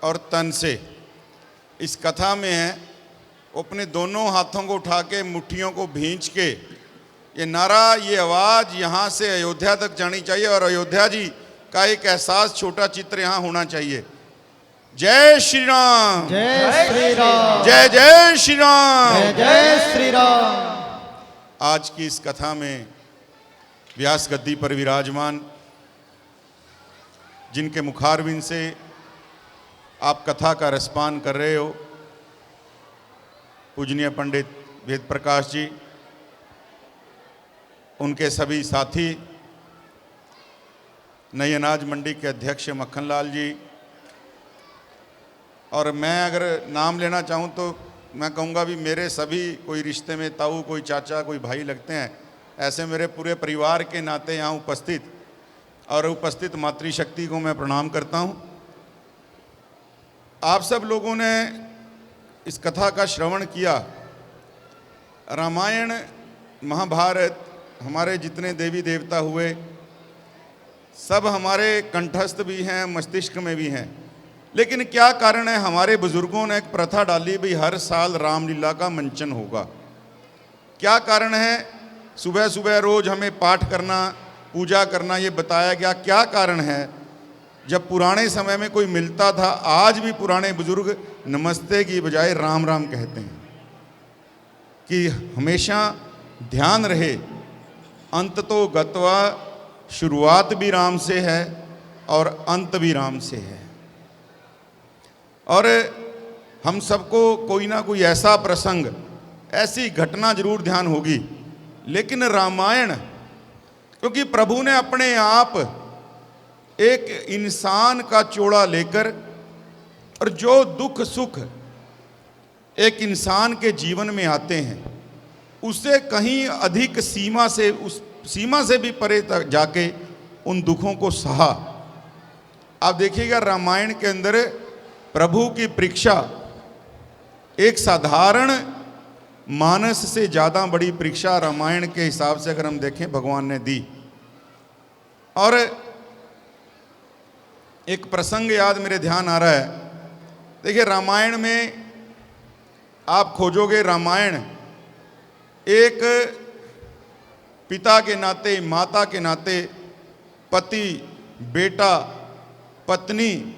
और तन से। इस कथा में है वो अपने दोनों हाथों को उठा के मुट्ठियों को भींच के ये नारा, ये आवाज़ यहाँ से अयोध्या तक जानी चाहिए और अयोध्या जी का एक एहसास, छोटा चित्र यहाँ होना चाहिए। जय श्री राम, जय श्री राम, जय जय श्री राम, जय जय श्री राम। आज की इस कथा में व्यास गद्दी पर विराजमान, जिनके मुखारविंद से आप कथा का रसपान कर रहे हो, पूजनीय पंडित वेद प्रकाश जी, उनके सभी साथी, नई अनाज मंडी के अध्यक्ष मक्खनलाल जी, और मैं अगर नाम लेना चाहूँ तो मैं कहूँगा भी मेरे सभी कोई रिश्ते में ताऊ, कोई चाचा, कोई भाई लगते हैं, ऐसे मेरे पूरे परिवार के नाते यहाँ उपस्थित और उपस्थित मातृशक्ति को मैं प्रणाम करता हूँ। आप सब लोगों ने इस कथा का श्रवण किया। रामायण, महाभारत, हमारे जितने देवी देवता हुए सब हमारे कंठस्थ भी हैं, मस्तिष्क में भी हैं। लेकिन क्या कारण है, हमारे बुजुर्गों ने एक प्रथा डाली भी हर साल रामलीला का मंचन होगा। क्या कारण है, सुबह सुबह रोज हमें पाठ करना, पूजा करना, ये बताया गया। क्या कारण है, जब पुराने समय में कोई मिलता था, आज भी पुराने बुजुर्ग नमस्ते की बजाय राम राम कहते हैं कि हमेशा ध्यान रहे, अंत तो गत्वा, शुरुआत भी राम से है और अंत भी राम से है। और हम सबको कोई ना कोई ऐसा प्रसंग, ऐसी घटना जरूर ध्यान होगी। लेकिन रामायण, क्योंकि प्रभु ने अपने आप एक इंसान का चोला लेकर, और जो दुख सुख एक इंसान के जीवन में आते हैं, उससे कहीं अधिक सीमा से, उस सीमा से भी परे तक जाके उन दुखों को सहा। आप देखिएगा रामायण के अंदर प्रभु की परीक्षा एक साधारण मानस से ज़्यादा बड़ी परीक्षा रामायण के हिसाब से अगर हम देखें भगवान ने दी। और एक प्रसंग याद मेरे ध्यान आ रहा है। देखिए रामायण में आप खोजोगे, रामायण एक पिता के नाते, माता के नाते, पति, बेटा, पत्नी,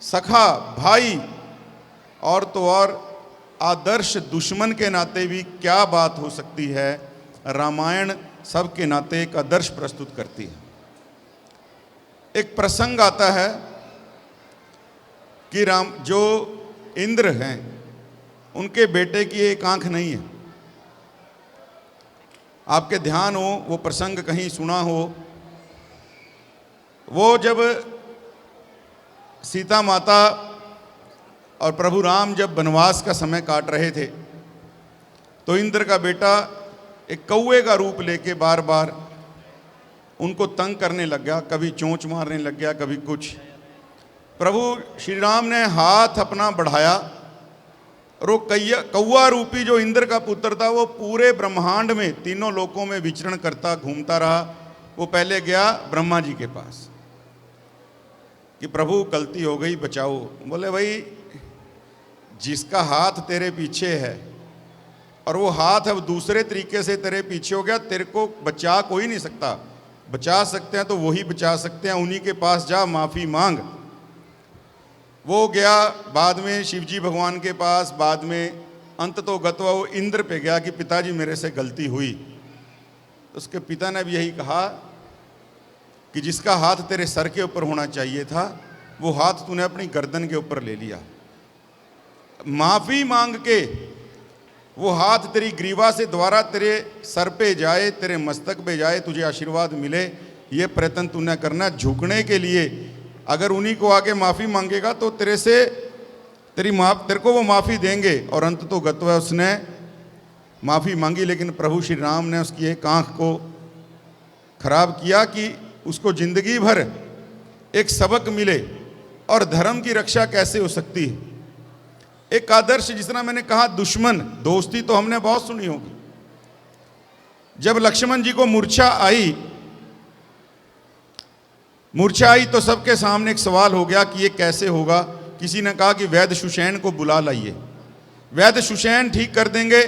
सखा, भाई और तो और आदर्श दुश्मन के नाते भी क्या बात हो सकती है। रामायण सबके नाते एक आदर्श प्रस्तुत करती है। एक प्रसंग आता है कि जो इंद्र हैं, उनके बेटे की एक आंख नहीं है। आपके ध्यान हो, वो प्रसंग कहीं सुना हो। वो जब सीता माता और प्रभु राम जब वनवास का समय काट रहे थे, तो इंद्र का बेटा एक कौवे का रूप लेके बार बार उनको तंग करने लग गया, कभी चोंच मारने लग गया, कभी कुछ। प्रभु श्री राम ने हाथ अपना बढ़ाया और वो कौवा रूपी जो इंद्र का पुत्र था, वो पूरे ब्रह्मांड में, तीनों लोकों में विचरण करता घूमता रहा। वो पहले गया ब्रह्मा जी के पास कि प्रभु गलती हो गई, बचाओ। बोले भाई, जिसका हाथ तेरे पीछे है और वो हाथ अब दूसरे तरीके से तेरे पीछे हो गया, तेरे को बचा कोई नहीं सकता। बचा सकते हैं तो वही बचा सकते हैं, उन्हीं के पास जा, माफ़ी मांग। वो गया बाद में शिवजी भगवान के पास, बाद में अंत तो गत्वा वो इंद्र पे गया कि पिताजी मेरे से गलती हुई। उसके पिता ने भी यही कहा कि जिसका हाथ तेरे सर के ऊपर होना चाहिए था, वो हाथ तूने अपनी गर्दन के ऊपर ले लिया। माफ़ी मांग के वो हाथ तेरी ग्रीवा से द्वारा तेरे सर पे जाए, तेरे मस्तक पे जाए, तुझे आशीर्वाद मिले, ये प्रयत्न तूने करना। झुकने के लिए अगर उन्हीं को आके माफ़ी मांगेगा तो तेरे को वो माफ़ी देंगे। और अंत तो गत्वा उसने माफ़ी मांगी, लेकिन प्रभु श्री राम ने उसकी एक आँख को खराब किया कि उसको जिंदगी भर एक सबक मिले और धर्म की रक्षा कैसे हो सकती है। एक आदर्श, जिस तरह मैंने कहा, दुश्मन, दोस्ती तो हमने बहुत सुनी होगी। जब लक्ष्मण जी को मूर्छा आई तो सबके सामने एक सवाल हो गया कि ये कैसे होगा। किसी ने कहा कि वैद्य सुषैण को बुला लाइए। वैद्य सुषैण ठीक कर देंगे।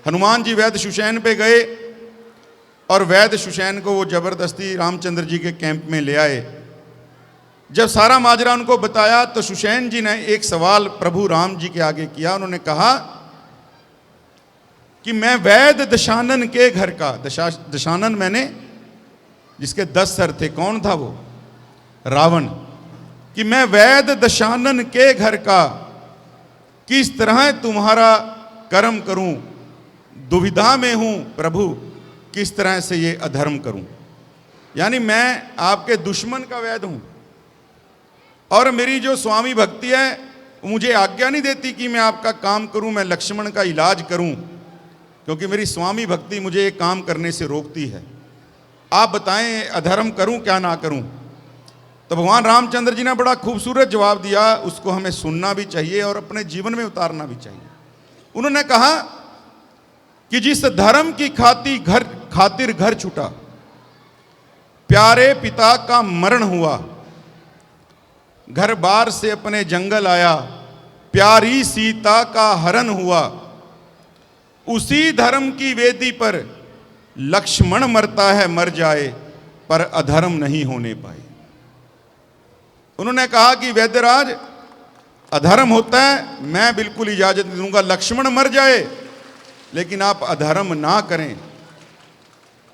हनुमान जी वैद्य सुषैण पे गए और वैद्य सुषैण को वो जबरदस्ती रामचंद्र जी के कैंप में ले आए। जब सारा माजरा उनको बताया तो सुषैण जी ने एक सवाल प्रभु राम जी के आगे किया। उन्होंने कहा कि मैं वैद्य दशानन के घर का, दशानन मैंने जिसके 10 सर थे, कौन था वो? रावण। कि मैं वैद्य दशानन के घर का किस तरह तुम्हारा कर्म करूं, दुविधा में हूं प्रभु, किस तरह से ये अधर्म करूं। यानी मैं आपके दुश्मन का वैद्य हूं और मेरी जो स्वामी भक्ति है मुझे आज्ञा नहीं देती कि मैं आपका काम करूं, मैं लक्ष्मण का इलाज करूं, क्योंकि मेरी स्वामी भक्ति मुझे ये काम करने से रोकती है। आप बताएं अधर्म करूं क्या ना करूं। तो भगवान रामचंद्र जी ने बड़ा खूबसूरत जवाब दिया, उसको हमें सुनना भी चाहिए और अपने जीवन में उतारना भी चाहिए। उन्होंने कहा कि जिस धर्म की खातिर घर छूटा, प्यारे पिता का मरण हुआ, घर बार से अपने जंगल आया, प्यारी सीता का हरण हुआ, उसी धर्म की वेदी पर लक्ष्मण मरता है मर जाए, पर अधर्म नहीं होने पाए। उन्होंने कहा कि वैद्यराज अधर्म होता है, मैं बिल्कुल इजाजत नहीं दूंगा, लक्ष्मण मर जाए लेकिन आप अधर्म ना करें।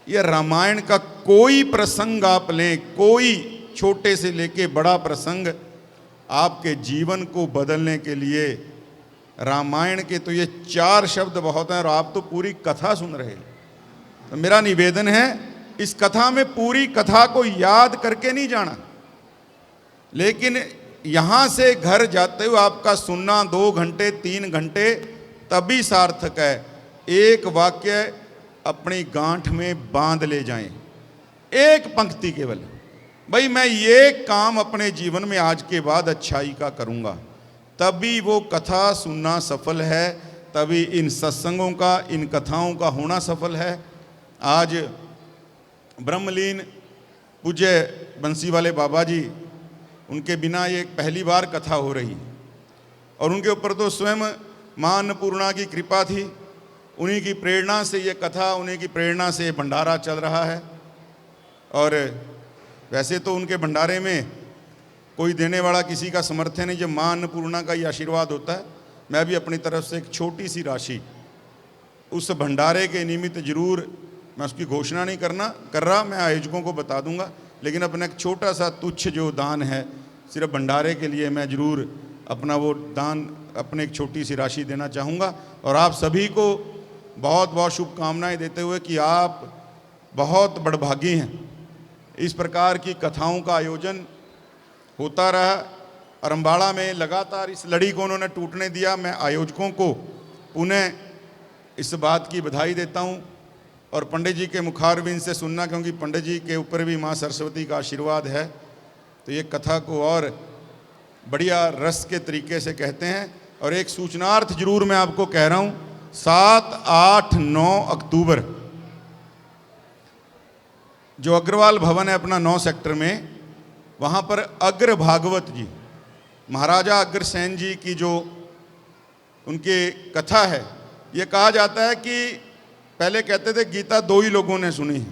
यह रामायण का कोई प्रसंग आप लें, कोई छोटे से लेके बड़ा प्रसंग, आपके जीवन को बदलने के लिए रामायण के तो ये 4 शब्द बहुत हैं और आप तो पूरी कथा सुन रहे हैं। तो मेरा निवेदन है इस कथा में पूरी कथा को याद करके नहीं जाना, लेकिन यहाँ से घर जाते हुए आपका सुनना 2 घंटे 3 घंटे तभी सार्थक है। एक वाक्य अपनी गांठ में बांध ले जाएं, एक पंक्ति केवल, भाई मैं ये काम अपने जीवन में आज के बाद अच्छाई का करूँगा, तभी वो कथा सुनना सफल है, तभी इन सत्संगों का, इन कथाओं का होना सफल है। आज ब्रह्मलीन पूज्य बंसी वाले बाबा जी, उनके बिना ये पहली बार कथा हो रही और उनके ऊपर तो स्वयं मां अन्नपूर्णा की कृपा थी, उन्हीं की प्रेरणा से ये कथा, उन्हीं की प्रेरणा से ये भंडारा चल रहा है। और वैसे तो उनके भंडारे में कोई देने वाला किसी का समर्थन नहीं, जब मां अन्नपूर्णा का ये आशीर्वाद होता है। मैं भी अपनी तरफ से एक छोटी सी राशि उस भंडारे के निमित्त जरूर, मैं उसकी घोषणा नहीं कर रहा, मैं आयोजकों को बता दूंगा, लेकिन अपना एक छोटा सा तुच्छ जो दान है सिर्फ भंडारे के लिए, मैं ज़रूर अपना वो दान, अपने एक छोटी सी राशि देना चाहूँगा। और आप सभी को बहुत बहुत शुभकामनाएं देते हुए कि आप बहुत बड़भागी हैं। इस प्रकार की कथाओं का आयोजन होता रहा और अम्बाड़ा में लगातार इस लड़ी को उन्होंने टूटने दिया। मैं आयोजकों को पुनः इस बात की बधाई देता हूँ और पंडित जी के मुखारबिंद से सुनना, क्योंकि पंडित जी के ऊपर भी माँ सरस्वती का आशीर्वाद है, तो ये कथा को और बढ़िया रस के तरीके से कहते हैं। और एक सूचनार्थ जरूर मैं आपको कह रहा हूँ, 7, 8, 9 अक्टूबर जो अग्रवाल भवन है अपना 9 सेक्टर में, वहाँ पर अग्र भागवत जी, महाराजा अग्रसेन जी की जो उनकी कथा है, ये कहा जाता है कि पहले कहते थे गीता 2 ही लोगों ने सुनी है।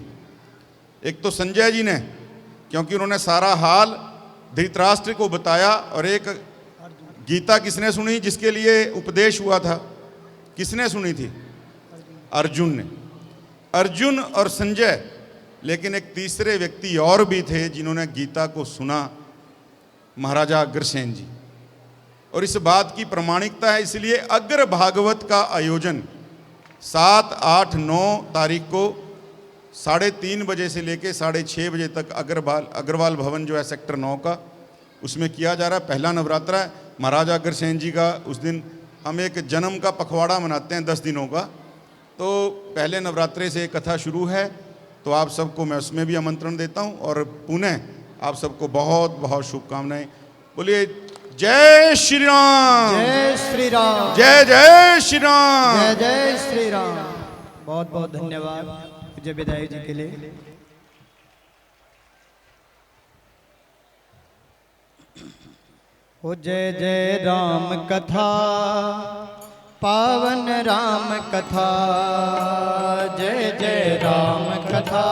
एक तो संजय जी ने, क्योंकि उन्होंने सारा हाल धृतराष्ट्र को बताया, और एक गीता किसने सुनी, जिसके लिए उपदेश हुआ था, किसने सुनी थी? अर्जुन ने। अर्जुन और संजय, लेकिन एक तीसरे व्यक्ति और भी थे जिन्होंने गीता को सुना, महाराजा अग्रसेन जी। और इस बात की प्रामाणिकता है, इसलिए अग्र भागवत का आयोजन 7, 8, 9 तारीख को 3:30 बजे से लेके 6:30 बजे तक अग्रवाल भवन जो है सेक्टर 9 का, उसमें किया जा रहा है। पहला नवरात्रा है महाराजा अग्रसेन जी का। उस दिन हम एक जन्म का पखवाड़ा मनाते हैं 10 दिनों का, तो पहले नवरात्रे से कथा शुरू है, तो आप सबको मैं उसमें भी आमंत्रण देता हूं। और पुनः आप सबको बहुत बहुत शुभकामनाएं। बोलिए जय श्री राम, जय श्री राम, जय जय श्री राम, जय जय श्री राम। बहुत बहुत धन्यवाद पूज्य विधायक जी के लिए। हो जय जय राम कथा, पावन राम कथा, जय जय राम कथा।